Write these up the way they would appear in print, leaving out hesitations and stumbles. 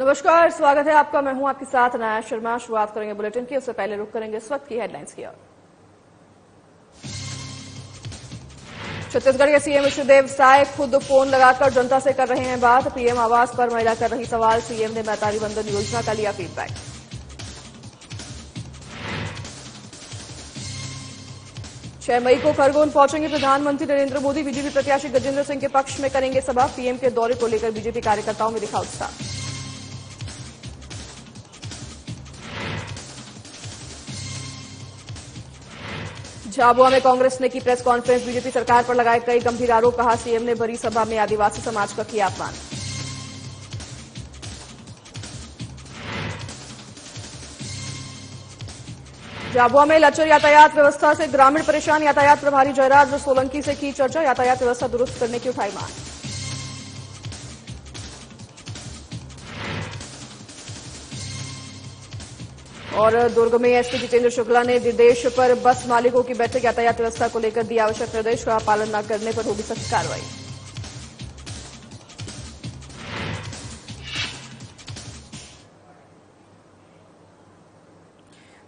नमस्कार, स्वागत है आपका। मैं हूं आपके साथ नया शर्मा। शुरुआत करेंगे बुलेटिन की, उससे पहले रुक करेंगे इस वक्त की हेडलाइंस की ओर। छत्तीसगढ़ के सीएम विष्णुदेव साय खुद फोन लगाकर जनता से कर रहे हैं बात। पीएम आवास पर महिला कर रही सवाल। सीएम ने मैतारी बंधन योजना का लिया फीडबैक। छह मई को खरगोन पहुंचेंगे प्रधानमंत्री नरेंद्र मोदी। बीजेपी प्रत्याशी गजेंद्र सिंह के पक्ष में करेंगे सभा। पीएम के दौरे को लेकर बीजेपी कार्यकर्ताओं में दिखा उत्साह। झाबुआ में कांग्रेस ने की प्रेस कॉन्फ्रेंस। बीजेपी सरकार पर लगाए कई गंभीर आरोप। कहा सीएम ने भरी सभा में आदिवासी समाज का किया अपमान। झाबुआ में लचर यातायात व्यवस्था से ग्रामीण परेशान। यातायात प्रभारी जयराज सोलंकी से की चर्चा। यातायात व्यवस्था दुरुस्त करने की उठाई मांग। और दुर्ग में एसपी जितेंद्र शुक्ला ने निर्देश पर बस मालिकों की बैठक। यातायात व्यवस्था को लेकर दिया आवश्यक निर्देश का पालन न करने पर होगी सख्त कार्रवाई।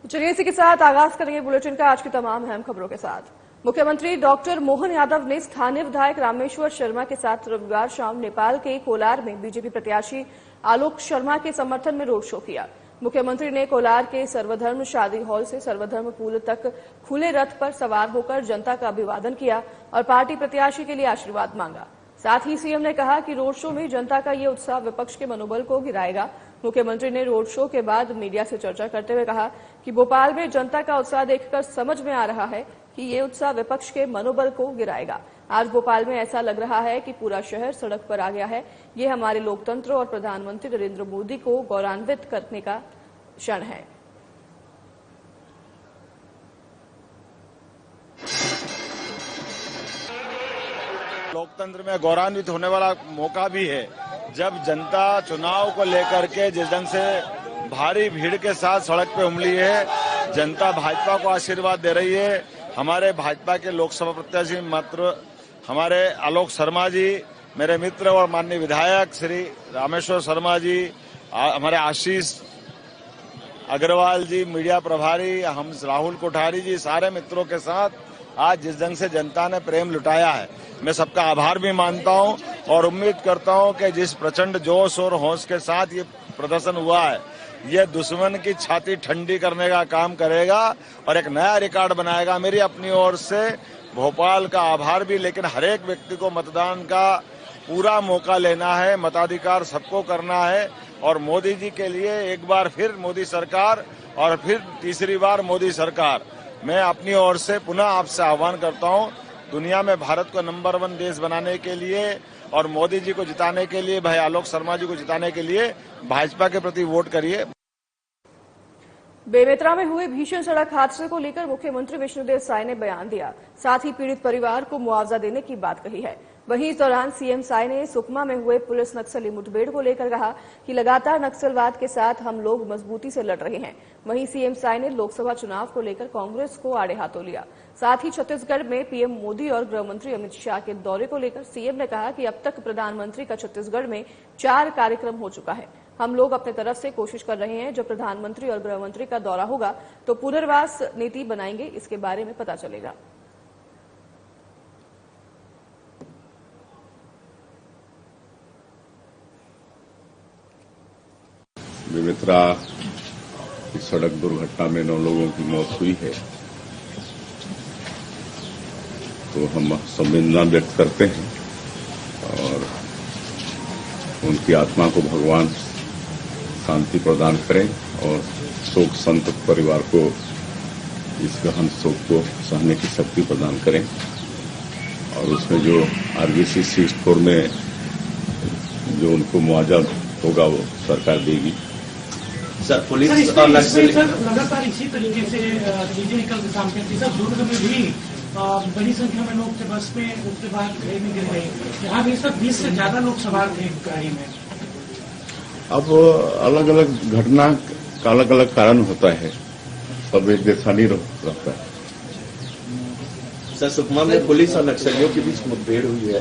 चलिए इसी के साथ आगाज करेंगे बुलेटिन का आज की तमाम अहम खबरों के साथ। मुख्यमंत्री डॉक्टर मोहन यादव ने स्थानीय विधायक रामेश्वर शर्मा के साथ रविवार शाम नेपाल के कोलार में बीजेपी प्रत्याशी आलोक शर्मा के समर्थन में रोड शो किया। मुख्यमंत्री ने कोलार के सर्वधर्म शादी हॉल से सर्वधर्म पुल तक खुले रथ पर सवार होकर जनता का अभिवादन किया और पार्टी प्रत्याशी के लिए आशीर्वाद मांगा। साथ ही सीएम ने कहा कि रोड शो में जनता का ये उत्साह विपक्ष के मनोबल को गिराएगा। मुख्यमंत्री ने रोड शो के बाद मीडिया से चर्चा करते हुए कहा कि भोपाल में जनता का उत्साह देखकर समझ में आ रहा है कि ये उत्साह विपक्ष के मनोबल को गिराएगा। आज भोपाल में ऐसा लग रहा है कि पूरा शहर सड़क पर आ गया है। ये हमारे लोकतंत्र और प्रधानमंत्री नरेंद्र मोदी को गौरवान्वित करने का क्षण है। लोकतंत्र में गौरवान्वित होने वाला मौका भी है जब जनता चुनाव को लेकर के जिस ढंग से भारी भीड़ के साथ सड़क पे उमड़ी है। जनता भाजपा को आशीर्वाद दे रही है। हमारे भाजपा के लोकसभा प्रत्याशी मात्र हमारे आलोक शर्मा जी, मेरे मित्र और माननीय विधायक श्री रामेश्वर शर्मा जी, हमारे आशीष अग्रवाल जी मीडिया प्रभारी, हम राहुल कोठारी जी, सारे मित्रों के साथ आज जिस ढंग से जनता ने प्रेम लुटाया है, मैं सबका आभार भी मानता हूं और उम्मीद करता हूं कि जिस प्रचंड जोश और होश के साथ ये प्रदर्शन हुआ है, ये दुश्मन की छाती ठंडी करने का काम करेगा और एक नया रिकॉर्ड बनाएगा। मेरी अपनी ओर से भोपाल का आभार भी, लेकिन हर एक व्यक्ति को मतदान का पूरा मौका लेना है, मताधिकार सबको करना है और मोदी जी के लिए एक बार फिर मोदी सरकार और फिर तीसरी बार मोदी सरकार। मैं अपनी ओर से पुनः आपसे आह्वान करता हूं, दुनिया में भारत को नंबर 1 देश बनाने के लिए और मोदी जी को जिताने के लिए, भाई आलोक शर्मा जी को जिताने के लिए भाजपा के प्रति वोट करिए। बेमेतरा में हुए भीषण सड़क हादसे को लेकर मुख्यमंत्री विष्णुदेव साय ने बयान दिया। साथ ही पीड़ित परिवार को मुआवजा देने की बात कही है। वहीं इस दौरान सीएम साय ने सुकमा में हुए पुलिस नक्सली मुठभेड़ को लेकर कहा कि लगातार नक्सलवाद के साथ हम लोग मजबूती से लड़ रहे हैं। वहीं सीएम साय ने लोकसभा चुनाव को लेकर कांग्रेस को आड़े हाथों लिया। साथ ही छत्तीसगढ़ में पीएम मोदी और गृह मंत्री अमित शाह के दौरे को लेकर सीएम ने कहा कि अब तक प्रधानमंत्री का छत्तीसगढ़ में 4 कार्यक्रम हो चुका है। हम लोग अपने तरफ से कोशिश कर रहे हैं। जब प्रधानमंत्री और गृह मंत्री का दौरा होगा तो पुनर्वास नीति बनाएंगे, इसके बारे में पता चलेगा। बेमेतरा की सड़क दुर्घटना में 9 लोगों की मौत हुई है, तो हम संवेदना व्यक्त करते हैं और उनकी आत्मा को भगवान शांति प्रदान करें और शोक संतप्त परिवार को इस गहन शोक को सहने की शक्ति प्रदान करें और उसमें जो आरबीसी 64 में जो उनको मुआवजा होगा वो सरकार देगी। सर पुलिस और लगातार इसी तरीके से चीजें निकल सामने थी। सर दुर्ग में भी बड़ी संख्या में लोग बस में उसके बाद गाड़ी में गिर गए। यहाँ भी सब 20 से ज्यादा लोग सवार थे गाड़ी में। अब अलग अलग घटना का अलग अलग कारण होता है, सब एक जैसा नहीं रहता है। सर, सुकमा में पुलिस और नक्सलियों के बीच मुठभेड़ हुई है,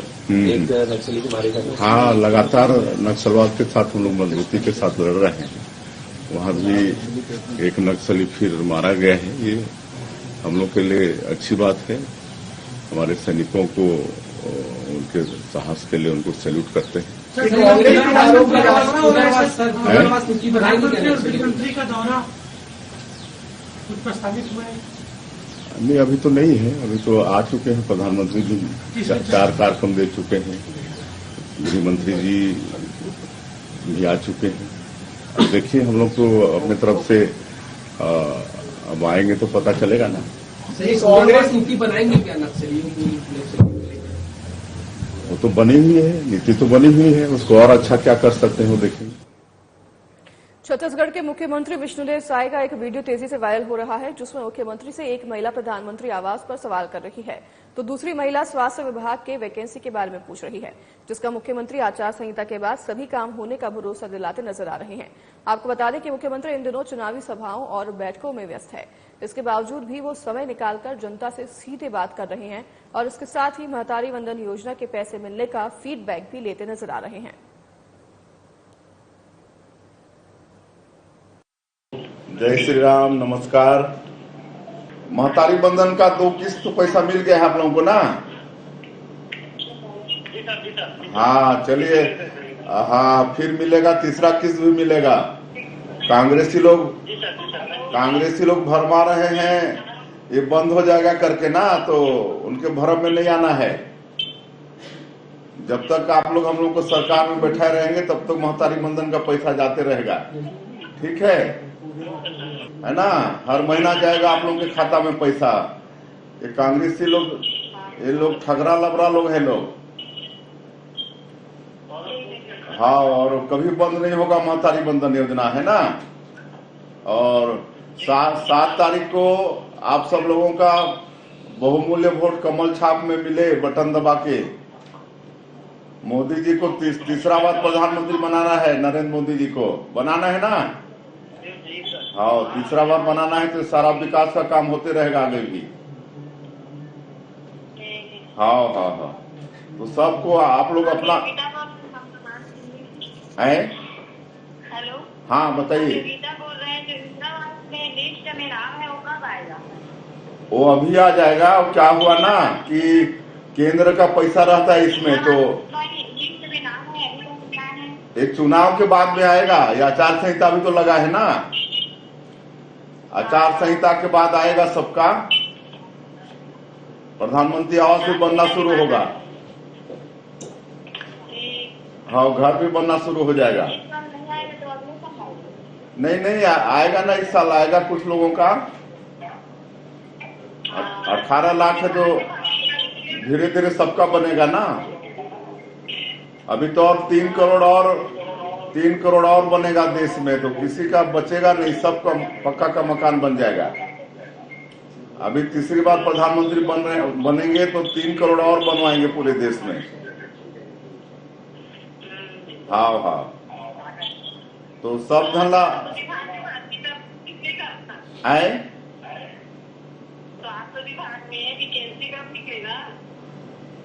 एक नक्सली के मारे गए। हाँ, लगातार नक्सलवाद के साथ हम लोग मजबूती के साथ लड़ रहे हैं। वहां भी एक नक्सली फिर मारा गया है। ये हम लोग के लिए अच्छी बात है। हमारे सैनिकों को उनके साहस के लिए उनको सैल्यूट करते हैं। प्रधानमंत्री और गृहमंत्री का दौरा कुछ प्रस्तावित हुआ है? नहीं, अभी तो नहीं है। अभी तो आ चुके हैं प्रधानमंत्री जी, 4 कार्यक्रम दे चुके हैं। गृहमंत्री जी भी आ चुके हैं। अब देखिए, हम लोग तो अपने तरफ से अब आएंगे तो पता चलेगा ना। कांग्रेस नीति बनाएंगे क्या नक्सलियों की? वो तो बनी हुई है, नीति तो बनी हुई है। उसको और अच्छा क्या कर सकते हैं वो देखेंगे। छत्तीसगढ़ के मुख्यमंत्री विष्णुदेव साय का एक वीडियो तेजी से वायरल हो रहा है, जिसमें मुख्यमंत्री से एक महिला प्रधानमंत्री आवास पर सवाल कर रही है तो दूसरी महिला स्वास्थ्य विभाग के वैकेंसी के बारे में पूछ रही है, जिसका मुख्यमंत्री आचार संहिता के बाद सभी काम होने का भरोसा दिलाते नजर आ रहे हैं। आपको बता दें कि मुख्यमंत्री इन दिनों चुनावी सभाओं और बैठकों में व्यस्त है। इसके बावजूद भी वो समय निकालकर जनता से सीधे बात कर रहे हैं और इसके साथ ही महतारी वंदन योजना के पैसे मिलने का फीडबैक भी लेते नजर आ रहे हैं। जय श्री राम, नमस्कार। महतारी बंधन का 2 किस्त पैसा मिल गया है आप लोगों को ना? हाँ, चलिए। हाँ, फिर मिलेगा, तीसरा किस्त भी मिलेगा। कांग्रेसी लोग भरमा रहे हैं ये बंद हो जाएगा करके ना, तो उनके भरम में नहीं आना है। जब तक आप लोग हम लोग को सरकार में बैठाए रहेंगे तब तक महतारी बंधन का पैसा जाते रहेगा। ठीक है ना? हर महीना जाएगा आप लोगों के खाता में पैसा। ये कांग्रेसी लोग, ये लोग ठगरा लबरा लोग हैं लोग। हाँ, और कभी बंद नहीं होगा महतारी बंधन योजना, है ना? और 7 तारीख को आप सब लोगों का बहुमूल्य वोट कमल छाप में मिले, बटन दबा के। मोदी जी को तीसरा बार प्रधानमंत्री बनाना है। नरेंद्र मोदी जी को बनाना है ना? हाँ, तीसरा बार बनाना है तो सारा विकास का काम होते रहेगा आगे भी। हाँ। तो सबको आप लोग अपना है। हेलो, हाँ, बताइए। बोल रहे हैं जो इंदिरावास में लिस्ट में नाम है वो कब आएगा? वो अभी आ जाएगा। अब क्या हुआ ना कि केंद्र का पैसा रहता है इसमें, तो लिस्ट में नाम है, अभी क्या है? एक चुनाव के बाद में आएगा। या आचार संहिता भी तो लगा है ना? आचार संहिता के बाद आएगा सबका। प्रधानमंत्री आवास भी बनना शुरू होगा। हाँ, घर भी बनना शुरू हो जाएगा। नहीं आएगा ना, इस साल आएगा कुछ लोगों का। 18 लाख है तो धीरे धीरे सबका बनेगा ना। अभी तो और 3 करोड़ और बनेगा देश में, तो किसी का बचेगा नहीं, सबका पक्का का मकान बन जाएगा। अभी तीसरी बार प्रधानमंत्री बनेंगे तो 3 करोड़ और बनवाएंगे पूरे देश में। हाँ, तो सब धंधा आए।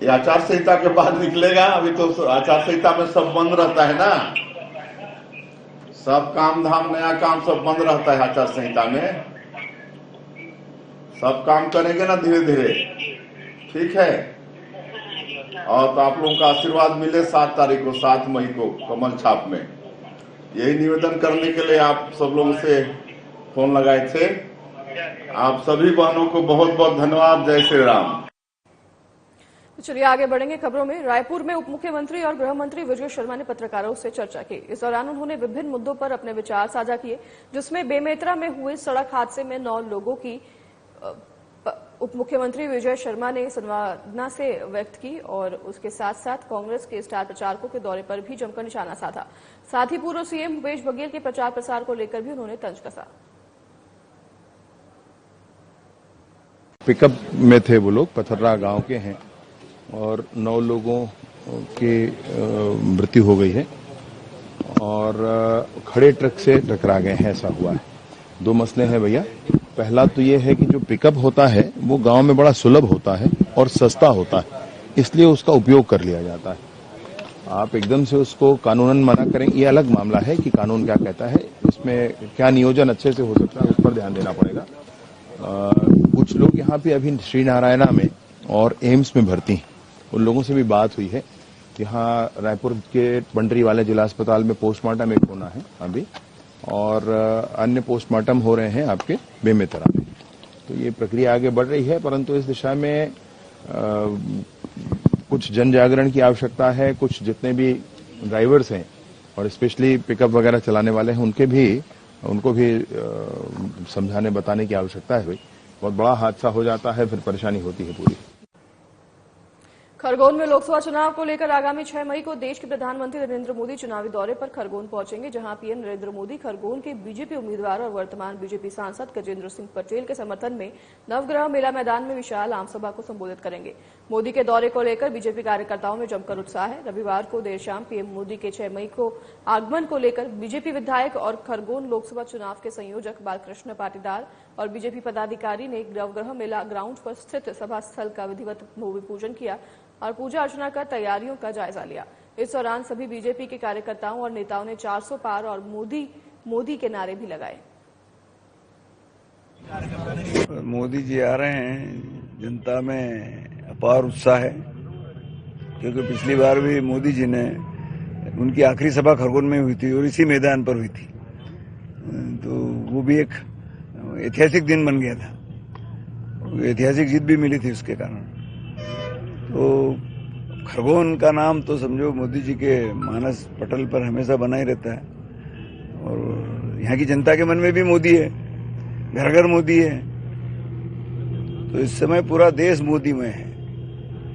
ये आचार संहिता के बाद निकलेगा। अभी तो आचार संहिता में सब बंद रहता है ना, सब काम धाम नया काम सब बंद रहता है आचार संहिता में। सब काम करेंगे ना धीरे धीरे, ठीक है? और तो आप लोगों का आशीर्वाद मिले 7 मई को कमल छाप में। यही निवेदन करने के लिए आप सब लोगों से फोन लगाए थे। आप सभी बहनों को बहुत बहुत धन्यवाद। जय श्री राम। तो चलिए आगे बढ़ेंगे खबरों में। रायपुर में उप मुख्यमंत्री और गृह मंत्री विजय शर्मा ने पत्रकारों से चर्चा की। इस दौरान उन्होंने विभिन्न मुद्दों पर अपने विचार साझा किए, जिसमें बेमेतरा में हुए सड़क हादसे में 9 लोगों की उप मुख्यमंत्री विजय शर्मा ने संवेदना से व्यक्त की और उसके साथ साथ कांग्रेस के स्टार प्रचारकों के दौरे पर भी जमकर निशाना साधा। साथ ही पूर्व सीएम भूपेश बघेल के प्रचार प्रसार को लेकर भी उन्होंने तंज कसा। पिकअप में थे वो लोग, पथर्रा गांव के हैं और 9 लोगों की मृत्यु हो गई है और खड़े ट्रक से टकरा गए हैं, ऐसा हुआ है। 2 मसले हैं भैया। पहला तो ये है कि जो पिकअप होता है वो गांव में बड़ा सुलभ होता है और सस्ता होता है, इसलिए उसका उपयोग कर लिया जाता है। आप एकदम से उसको कानूनन मना करें, ये अलग मामला है कि कानून क्या कहता है, इसमें क्या नियोजन अच्छे से हो सकता है उस पर ध्यान देना पड़ेगा। कुछ लोग यहाँ पे अभी श्री नारायणा में और एम्स में भर्ती हैं, उन लोगों से भी बात हुई है। यहाँ रायपुर के पंडरी वाले जिला अस्पताल में पोस्टमार्टम एक होना है अभी, और अन्य पोस्टमार्टम हो रहे हैं आपके बेमेतरा में। तो ये प्रक्रिया आगे बढ़ रही है, परंतु इस दिशा में कुछ जन जागरण की आवश्यकता है। कुछ जितने भी ड्राइवर्स हैं और स्पेशली पिकअप वगैरह चलाने वाले हैं उनको भी समझाने बताने की आवश्यकता है। भाई बहुत बड़ा हादसा हो जाता है, फिर परेशानी होती है पूरी। खरगोन में लोकसभा चुनाव को लेकर आगामी 6 मई को देश के प्रधानमंत्री नरेंद्र मोदी चुनावी दौरे पर खरगोन पहुंचेंगे, जहां पीएम नरेंद्र मोदी खरगोन के बीजेपी उम्मीदवार और वर्तमान बीजेपी सांसद गजेंद्र सिंह पटेल के समर्थन में नवग्रह मेला मैदान में विशाल आमसभा को संबोधित करेंगे। मोदी के दौरे को लेकर बीजेपी कार्यकर्ताओं में जमकर उत्साह है। रविवार को देर शाम पीएम मोदी के 6 मई को आगमन को लेकर बीजेपी विधायक और खरगोन लोकसभा चुनाव के संयोजक बालकृष्ण पाटीदार और बीजेपी पदाधिकारी ने नवग्रह मेला ग्राउंड पर स्थित सभा स्थल का विधिवत भूमि पूजन किया और पूजा अर्चना कर तैयारियों का जायजा लिया। इस दौरान सभी बीजेपी के कार्यकर्ताओं और नेताओं ने 400 पार और मोदी के नारे भी लगाए। मोदी जी आ रहे हैं, जनता में अपार उत्साह है, क्योंकि पिछली बार भी मोदी जी ने उनकी आखिरी सभा खरगोन में हुई थी और इसी मैदान पर हुई थी, तो वो भी एक ऐतिहासिक दिन बन गया था। ऐतिहासिक जीत भी मिली थी उसके कारण। तो खरगोन का नाम तो समझो मोदी जी के मानस पटल पर हमेशा बना ही रहता है, और यहाँ की जनता के मन में भी मोदी है, घर घर मोदी है। तो इस समय पूरा देश मोदी में है,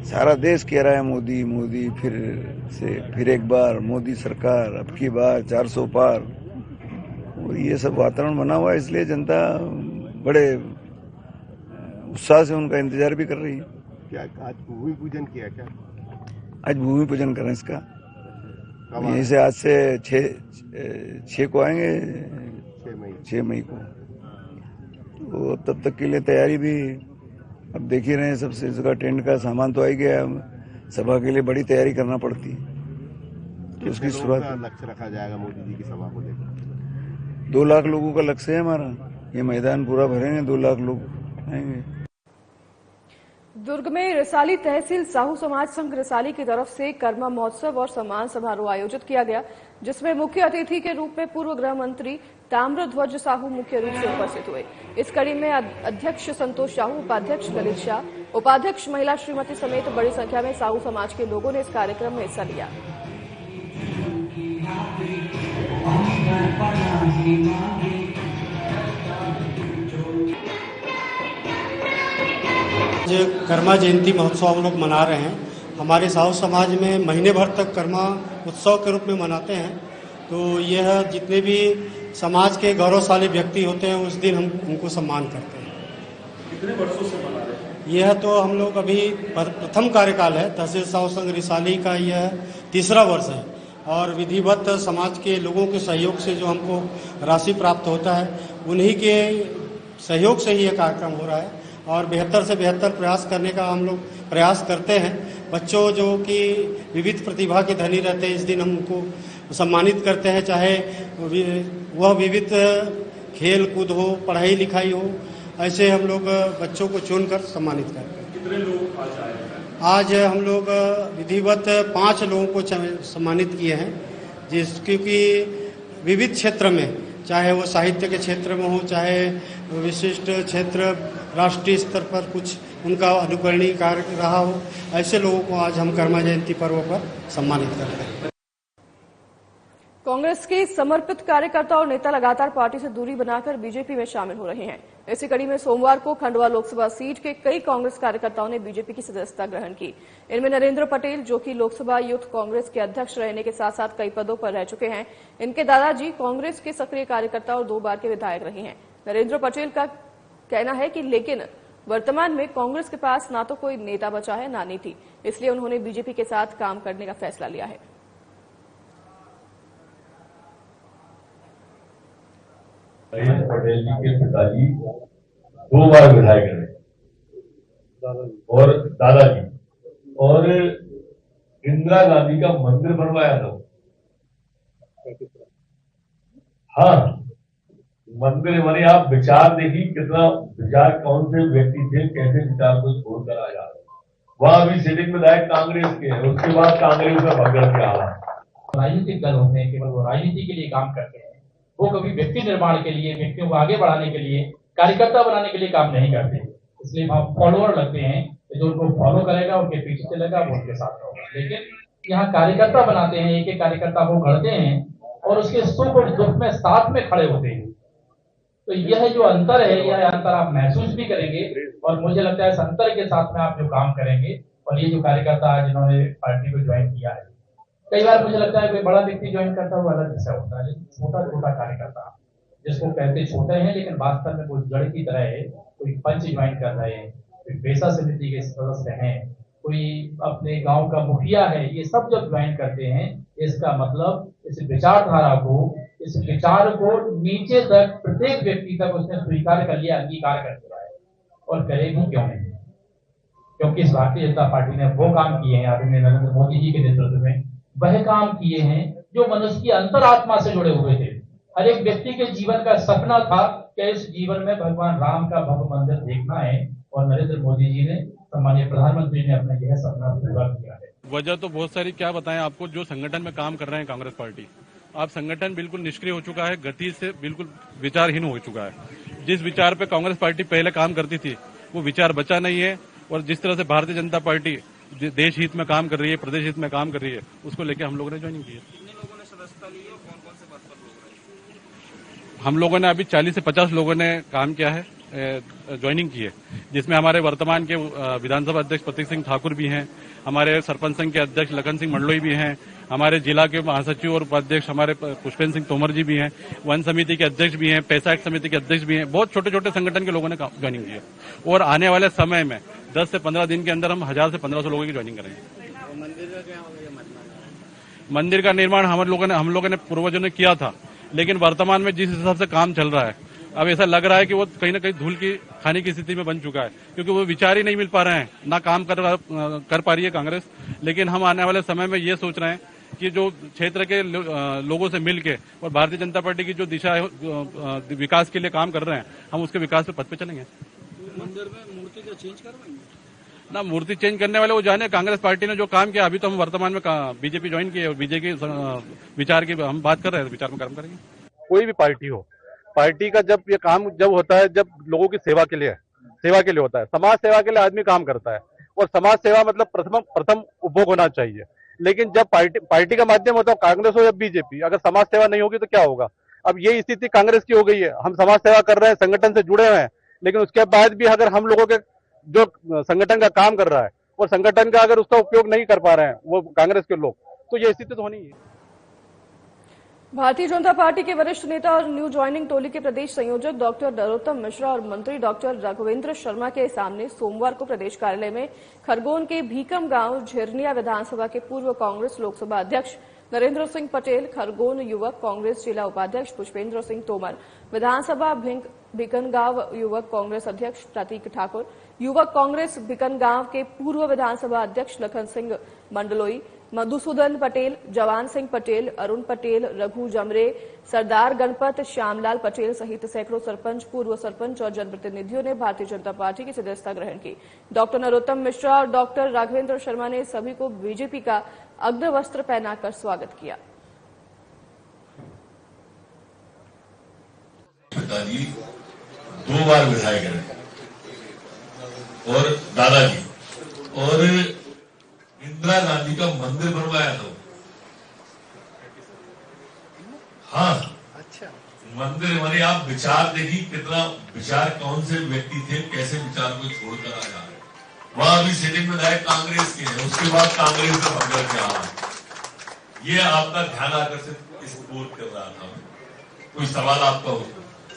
सारा देश कह रहा है मोदी मोदी, फिर एक बार मोदी सरकार, अब की बार 400 पार, और ये सब वातावरण बना हुआ है। इसलिए जनता बड़े उत्साह से उनका इंतजार भी कर रही है। क्या आज भूमि पूजन किया क्या? आज भूमि पूजन करें इसका, यहीं से आज से 6 को आएंगे, 6 मई को। तो तब तक के लिए तैयारी भी अब देख ही रहे हैं, सबसे इसका टेंट का सामान तो आ ही गया। सभा के लिए बड़ी तैयारी करना पड़ती है। तो उसकी शुरुआत लक्ष्य रखा जाएगा मोदी जी की सभा को लेकर। 2 लाख लोगों का लक्ष्य है हमारा। ये मैदान पूरा भरेंगे, 2 लाख लोग आएंगे। दुर्ग में रिसाली तहसील साहू समाज संघ रिसाली की तरफ से कर्मा महोत्सव और सम्मान समारोह आयोजित किया गया, जिसमें मुख्य अतिथि के रूप में पूर्व गृह मंत्री ताम्रध्वज साहू मुख्य रूप से उपस्थित हुए। इस कड़ी में अध्यक्ष संतोष साहू, उपाध्यक्ष ललित शाह, उपाध्यक्ष महिला श्रीमती समेत बड़ी संख्या में साहू समाज के लोगों ने इस कार्यक्रम में हिस्सा लिया। कर्मा जयंती महोत्सव हम लोग मना रहे हैं। हमारे साहू समाज में महीने भर तक कर्मा उत्सव के रूप में मनाते हैं। तो यह जितने भी समाज के गौरवशाली व्यक्ति होते हैं उस दिन हम उनको सम्मान करते हैं। कितने वर्षों से मना रहे हैं? यह तो हम लोग अभी प्रथम कार्यकाल है, तहसील साहू संघ रिसाली का यह 3रा वर्ष है, और विधिवत समाज के लोगों के सहयोग से जो हमको राशि प्राप्त होता है उन्हीं के सहयोग से ही यह कार्यक्रम हो रहा है, और बेहतर से बेहतर प्रयास करने का हम लोग प्रयास करते हैं। बच्चों जो कि विविध प्रतिभा के धनी रहते हैं, इस दिन हम उनको सम्मानित करते हैं, चाहे वह विविध खेल कूद हो, पढ़ाई लिखाई हो, ऐसे हम लोग बच्चों को चुनकर सम्मानित करते हैं। कितने लोग आज आए हैं? आज हम लोग विधिवत 5 लोगों को सम्मानित किए हैं, क्योंकि विविध क्षेत्र में, चाहे वो साहित्य के क्षेत्र में हो, चाहे विशिष्ट क्षेत्र राष्ट्रीय स्तर पर कुछ उनका अनुकरणीय कार्य रहा हो, ऐसे लोगों को आज हम कर्मा जयंती पर्व पर सम्मानित करते हैं। कांग्रेस के समर्पित कार्यकर्ता और नेता लगातार पार्टी से दूरी बनाकर बीजेपी में शामिल हो रहे हैं। इसी कड़ी में सोमवार को खंडवा लोकसभा सीट के कई कांग्रेस कार्यकर्ताओं ने बीजेपी की सदस्यता ग्रहण की। इनमें नरेंद्र पटेल, जो कि लोकसभा यूथ कांग्रेस के अध्यक्ष रहने के साथ साथ कई पदों पर रह चुके हैं। इनके दादाजी कांग्रेस के सक्रिय कार्यकर्ता और 2 बार के विधायक रहे हैं। नरेंद्र पटेल का कहना है कि लेकिन वर्तमान में कांग्रेस के पास ना तो कोई नेता बचा है ना नीति, इसलिए उन्होंने बीजेपी के साथ काम करने का फैसला लिया है। नरेंद्र पटेल जी के पिताजी 2 बार विधायक रहे और दादाजी और इंदिरा गांधी का मंदिर बनवाया था। हाँ, मंदिर बने। आप विचार देखिए कितना विचार, कौन से व्यक्ति थे, कैसे विचार को छोड़कर आ जा रहे। वहां भी सिटिंग विधायक कांग्रेस के हैं, उसके बाद कांग्रेस में भगत के हालात। राजनीतिक दल होते हैं, केवल वो राजनीति के लिए काम करते हैं, वो कभी व्यक्ति निर्माण के लिए, व्यक्तियों को आगे बढ़ाने के लिए, कार्यकर्ता बनाने के लिए काम नहीं करते। इसलिए वहां फॉलोअर लगते हैं, जो उनको फॉलो करेगा, उनके पीछे चलेगा, वो उनके साथ होगा। लेकिन यहाँ कार्यकर्ता बनाते हैं, एक एक कार्यकर्ता को गढ़ते हैं और उसके सुख और दुख में साथ में खड़े होते हैं। तो यह जो अंतर है, यह अंतर आप महसूस भी करेंगे और मुझे लगता है इस अंतर के साथ में आप जो काम करेंगे। और ये जो कार्यकर्ता जिन्होंने पार्टी को ज्वाइन किया है, कई बार मुझे लगता है कोई बड़ा व्यक्ति ज्वाइन करता हुआ अलग विषय होता है, लेकिन छोटा छोटा कार्यकर्ता जिसको कहते छोटे हैं लेकिन वास्तव में कोई जड़ की तरह है, कोई पंच ज्वाइन कर रहे हैं, कोई पेशा समिति के सदस्य हैं, कोई अपने गांव का मुखिया है, ये सब जब ज्वाइन करते हैं, इसका मतलब इस विचारधारा को, इस विचार को नीचे तक प्रत्येक व्यक्ति तक उसने स्वीकार कर लिया, अंगीकार कर लिया है। और करेगी क्यों नहीं? क्योंकि इस भारतीय जनता पार्टी ने वो काम किए हैं आदरणीय नरेंद्र मोदी जी के नेतृत्व में, वह काम किए हैं जो मनुष्य की अंतरात्मा से जुड़े हुए थे। हर एक व्यक्ति के जीवन का सपना था कि इस जीवन में भगवान राम का भव्य मंदिर देखना है, और नरेंद्र मोदी जी ने, सम्मानीय प्रधानमंत्री ने अपना यह सपना पूरा किया है। वजह तो बहुत सारी, क्या बताएं आपको, जो संगठन में काम कर रहे हैं कांग्रेस पार्टी, अब संगठन बिल्कुल निष्क्रिय हो चुका है, गति से बिल्कुल विचारहीन हो चुका है। जिस विचार पे कांग्रेस पार्टी पहले काम करती थी वो विचार बचा नहीं है, और जिस तरह से भारतीय जनता पार्टी देश हित में काम कर रही है, प्रदेश हित में काम कर रही है, उसको लेकर हम लोगों ने ज्वाइनिंग की है। कितने लोगों ने सदस्यता ली और कौन कौन से पद पर लोग रहे? हम लोगों ने अभी 40 से 50 लोगों ने काम किया है, ज्वाइनिंग की है, जिसमें हमारे वर्तमान के विधानसभा अध्यक्ष प्रतीक सिंह ठाकुर भी हैं, हमारे सरपंच संघ के अध्यक्ष लखन सिंह मंडलोई भी हैं, हमारे जिला के महासचिव और उपाध्यक्ष हमारे पुष्पेंद्र सिंह तोमर जी भी हैं, वन समिति के अध्यक्ष भी हैं, पैसा एक्ट समिति के अध्यक्ष भी हैं। बहुत छोटे छोटे संगठन के लोगों ने ज्वाइनिंग की है, और आने वाले समय में 10 से 15 दिन के अंदर हम 1000 से 1500 लोगों की ज्वाइनिंग करेंगे। मंदिर का क्या होगा? मंदिर का निर्माण हम लोगों ने पूर्वजों ने किया था, लेकिन वर्तमान में जिस हिसाब से काम चल रहा है, अब ऐसा लग रहा है कि वो कहीं ना कहीं धूल की खाने की स्थिति में बन चुका है, क्योंकि वो विचार ही नहीं मिल पा रहे हैं, ना काम कर पा रही है कांग्रेस। लेकिन हम आने वाले समय में ये सोच रहे हैं कि जो क्षेत्र के लोगों से मिलके और भारतीय जनता पार्टी की जो दिशा है विकास के लिए काम कर रहे हैं, हम उसके विकास पे पथ पे चलेंगे। मंदिर में मूर्ति का चेंज करवाएंगे ना? मूर्ति चेंज करने वाले वो जाने, कांग्रेस पार्टी ने जो काम किया, अभी तो हम वर्तमान में बीजेपी ज्वाइन किए और बीजेपी विचार की हम बात कर रहे हैं, विचार में काम करेंगे। कोई भी पार्टी हो, पार्टी का जब ये काम जब होता है, जब लोगों की सेवा के लिए होता है, समाज सेवा के लिए आदमी काम करता है, और समाज सेवा मतलब प्रथम उपभोग होना चाहिए। लेकिन जब पार्टी का माध्यम होता है, कांग्रेस हो या बीजेपी, अगर समाज सेवा नहीं होगी तो क्या होगा? अब ये स्थिति कांग्रेस की हो गई है। हम समाज सेवा कर रहे हैं, संगठन से जुड़े हुए हैं, लेकिन उसके बाद भी अगर हम लोगों के जो संगठन का काम कर रहा है और संगठन का अगर उसका उपयोग नहीं कर पा रहे हैं वो कांग्रेस के लोग, तो ये स्थिति तो होनी है। भारतीय जनता पार्टी के वरिष्ठ नेता और न्यू ज्वाइनिंग टोली के प्रदेश संयोजक डॉक्टर नरोत्तम मिश्रा और मंत्री डॉक्टर राघवेंद्र शर्मा के सामने सोमवार को प्रदेश कार्यालय में खरगोन के भीकम गांव झिरनिया विधानसभा के पूर्व कांग्रेस लोकसभा अध्यक्ष नरेंद्र सिंह पटेल, खरगोन युवक कांग्रेस जिला उपाध्यक्ष पुष्पेंद्र सिंह तोमर, विधानसभा भिकनगांव युवक कांग्रेस अध्यक्ष प्रतीक ठाकुर, युवक कांग्रेस भिकनगांव के पूर्व विधानसभा अध्यक्ष लखन सिंह मंडलोई, मधुसूदन पटेल, जवान सिंह पटेल, अरुण पटेल, रघु जमरे, सरदार गणपत, श्यामलाल पटेल सहित सैकड़ों सरपंच, पूर्व सरपंच और जनप्रतिनिधियों ने भारतीय जनता पार्टी की सदस्यता ग्रहण की। डॉक्टर नरोत्तम मिश्रा और डॉक्टर राघवेंद्र शर्मा ने सभी को बीजेपी का अग्रवस्त्र पहनाकर स्वागत किया। पिताजी 2 बार विधायक रहे और दादाजी और इंदिरा गांधी का मंदिर बनवाया था। हाँ, अच्छा, मंदिर बने। आप विचार देखिए कितना विचार, कौन से व्यक्ति थे, कैसे विचार को छोड़कर आ जा रहे। वहां भी सिटिंग विधायक कांग्रेस के हैं, उसके बाद कांग्रेस का भगत के हालात। ये आपका ध्यान आकर्षित इस बोर्ड कर रहा था। कोई सवाल आपका हो?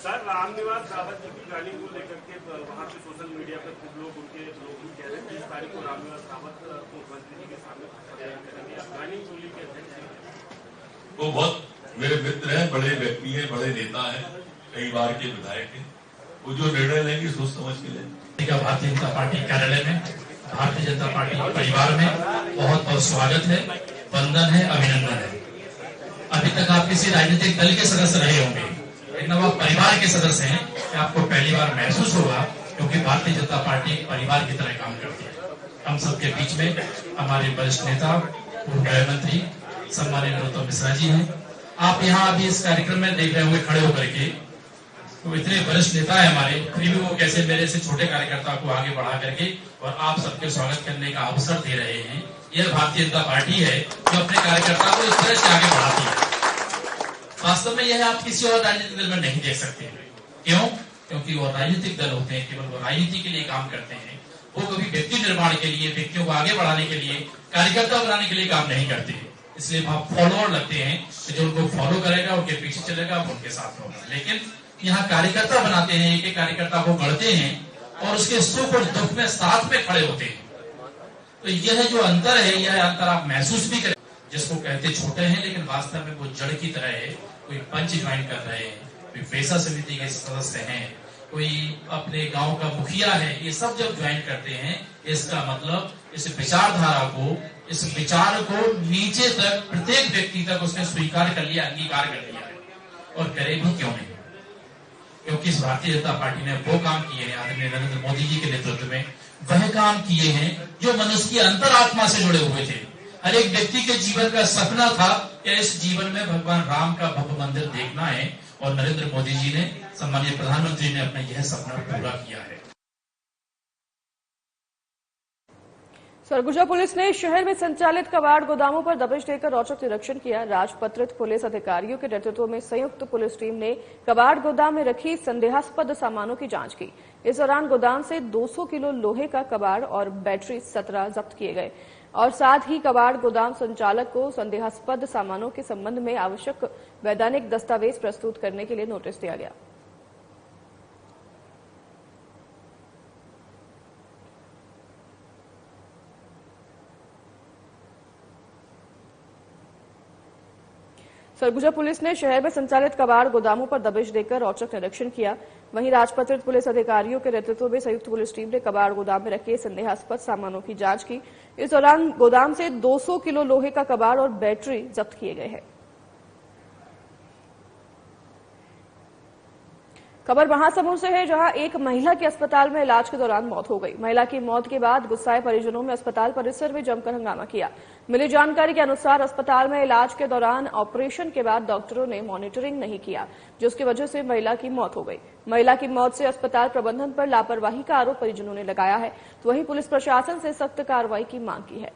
सर, रामनिवास रावत जी की गाड़ी को लेकर के वहाँ पे सोशल मीडिया पर कुछ लोग उनके लोग कह रहे हैं 30 तारीख को रामनिवास रावत मुख्यमंत्री जी के सामने करेंगे। अफगानी टोली के अध्यक्ष वो बहुत मेरे मित्र हैं, बड़े व्यक्ति हैं, बड़े नेता हैं, कई बार के विधायक हैं। वो जो निर्णय लेंगे सोच समझ के लेंगे। भारतीय जनता पार्टी कार्यालय में, भारतीय जनता पार्टी परिवार में बहुत बहुत स्वागत है, वंदन है, अभिनंदन है। अभी तक आप किसी राजनीतिक दल के सदस्य रहे होंगे, लेकिन अब आप परिवार के सदस्य हैं, कि आपको पहली बार महसूस होगा, क्योंकि भारतीय जनता पार्टी परिवार की तरह काम करती है। हम सबके बीच में हमारे वरिष्ठ नेता, पूर्व गृह मंत्री सम्माननीय नरोत्तम मिश्रा जी हैं। आप यहाँ अभी इस कार्यक्रम में देख रहे होंगे खड़े होकर के, तो इतने वरिष्ठ नेता है हमारे, फिर भी वो कैसे मेरे से छोटे कार्यकर्ता को आगे बढ़ा करके और आप सबके स्वागत करने का अवसर दे रहे हैं। यह भारतीय जनता पार्टी है जो अपने कार्यकर्ता को इस तरह से आगे बढ़ाती है। वास्तव में यह आप किसी और राजनीतिक दल में नहीं देख सकते। क्यों? क्योंकि वो राजनीतिक दल होते हैं, केवल वो राजनीति के लिए काम करते हैं। वो कभी व्यक्ति निर्माण के लिए, व्यक्तियों को आगे बढ़ाने के लिए, कार्यकर्ता बनाने के लिए काम नहीं करते। इसलिए वहां फॉलोअर लगते हैं, जो उनको फॉलो करेगा, उनके पीछे चलेगा, उनके साथ होगा। लेकिन यहाँ कार्यकर्ता बनाते हैं, एक एक कार्यकर्ता को गढ़ते हैं और उसके सुख और दुख में साथ में खड़े होते हैं। तो यह जो अंतर है, यह अंतर आप महसूस भी करें। जिसको कहते छोटे हैं, लेकिन वास्तव में वो जड़ की तरह है। कोई पंच ज्वाइन कर रहे हैं, कोई पेशा समिति के सदस्य हैं, कोई अपने गांव का मुखिया है, ये सब जब ज्वाइन करते हैं, इसका मतलब इस विचारधारा को, इस विचार को नीचे तक प्रत्येक व्यक्ति तक उसने स्वीकार कर लिया, अंगीकार कर लिया है। और करे भी क्यों नहीं? क्योंकि इस भारतीय जनता पार्टी ने वो काम किए हैं, आदरणीय नरेंद्र मोदी जी के नेतृत्व में वह काम किए हैं जो मनुष्य की अंतरात्मा से जुड़े हुए थे। हर एक व्यक्ति के जीवन का सपना था कि इस जीवन में भगवान राम का भव्य मंदिर देखना है, और नरेंद्र मोदी जी ने, सम्माननीय प्रधानमंत्री ने अपना यह सपना पूरा किया है। सरगुजा पुलिस ने शहर में संचालित कबाड़ गोदामों पर दबिश देकर औचक निरीक्षण किया। राजपत्रित पुलिस अधिकारियों के नेतृत्व में संयुक्त पुलिस टीम ने कबाड़ गोदाम में रखी संदेहास्पद सामानों की जांच की। इस दौरान गोदाम से 200 किलो लोहे का कबाड़ और बैटरी 17 जब्त किए गए और साथ ही कबाड़ गोदाम संचालक को संदेहास्पद सामानों के संबंध में आवश्यक वैधानिक दस्तावेज प्रस्तुत करने के लिए नोटिस दिया गया। सरगुजा पुलिस ने शहर में संचालित कबाड़ गोदामों पर दबिश देकर औचक निरीक्षण किया। वहीं राजपत्रित पुलिस अधिकारियों के नेतृत्व में संयुक्त पुलिस टीम ने कबाड़ गोदाम में रखे संदेहास्पद सामानों की जांच की। इस दौरान गोदाम से 200 किलो लोहे का कबाड़ और बैटरी जब्त किए गए हैं। खबर महासमुंद से है, जहां एक महिला की अस्पताल में इलाज के दौरान मौत हो गई। महिला की मौत के बाद गुस्साए परिजनों ने अस्पताल परिसर में जमकर हंगामा किया। मिली जानकारी के अनुसार अस्पताल में इलाज के दौरान ऑपरेशन के बाद डॉक्टरों ने मॉनिटरिंग नहीं किया, जिसकी वजह से महिला की मौत हो गई। महिला की मौत से अस्पताल प्रबंधन पर लापरवाही का आरोप परिजनों ने लगाया है, तो वहीं पुलिस प्रशासन से सख्त कार्रवाई की मांग की है।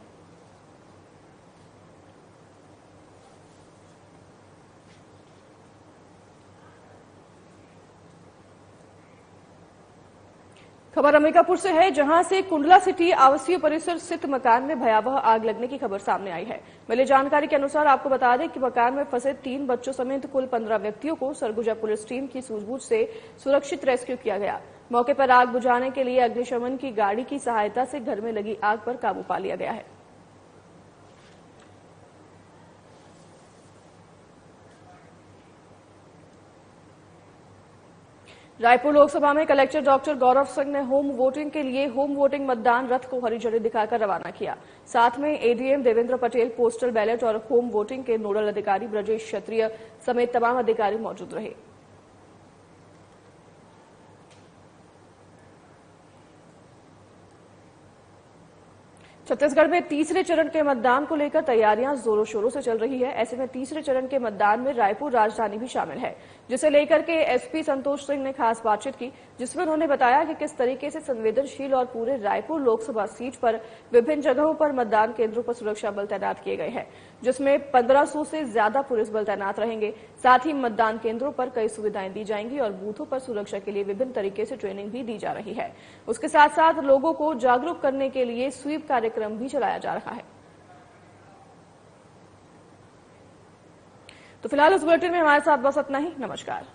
खबर अंबिकापुर से है, जहां से कुंडला सिटी आवासीय परिसर स्थित मकान में भयावह आग लगने की खबर सामने आई है। मिली जानकारी के अनुसार आपको बता दें कि मकान में फंसे 3 बच्चों समेत कुल 15 व्यक्तियों को सरगुजा पुलिस टीम की सूझबूझ से सुरक्षित रेस्क्यू किया गया। मौके पर आग बुझाने के लिए अग्निशमन की गाड़ी की सहायता से घर में लगी आग पर काबू पा लिया गया है। रायपुर लोकसभा में कलेक्टर डॉक्टर गौरव सिंह ने होम वोटिंग के लिए होम वोटिंग मतदान रथ को हरी झंडी दिखाकर रवाना किया। साथ में ADM Devendra Patel, postal ballot और होम वोटिंग के नोडल अधिकारी ब्रजेश क्षत्रिय समेत तमाम अधिकारी मौजूद रहे। छत्तीसगढ़ में तीसरे चरण के मतदान को लेकर तैयारियां जोरों शोरों से चल रही है। ऐसे में तीसरे चरण के मतदान में रायपुर राजधानी भी शामिल है, जिसे लेकर के एसपी संतोष सिंह ने खास बातचीत की, जिसमें उन्होंने बताया कि किस तरीके से संवेदनशील और पूरे रायपुर लोकसभा सीट पर विभिन्न जगहों पर मतदान केंद्रों पर सुरक्षा बल तैनात किए गए हैं, जिसमें 1500 से ज्यादा पुलिस बल तैनात रहेंगे। साथ ही मतदान केंद्रों पर कई सुविधाएं दी जाएंगी और बूथों पर सुरक्षा के लिए विभिन्न तरीके से ट्रेनिंग भी दी जा रही है। उसके साथ साथ लोगों को जागरूक करने के लिए स्वीप कार्यक्रम भी चलाया जा रहा है। तो फिलहाल इस बुलेटिन में हमारे साथ बस इतना ही। नमस्कार।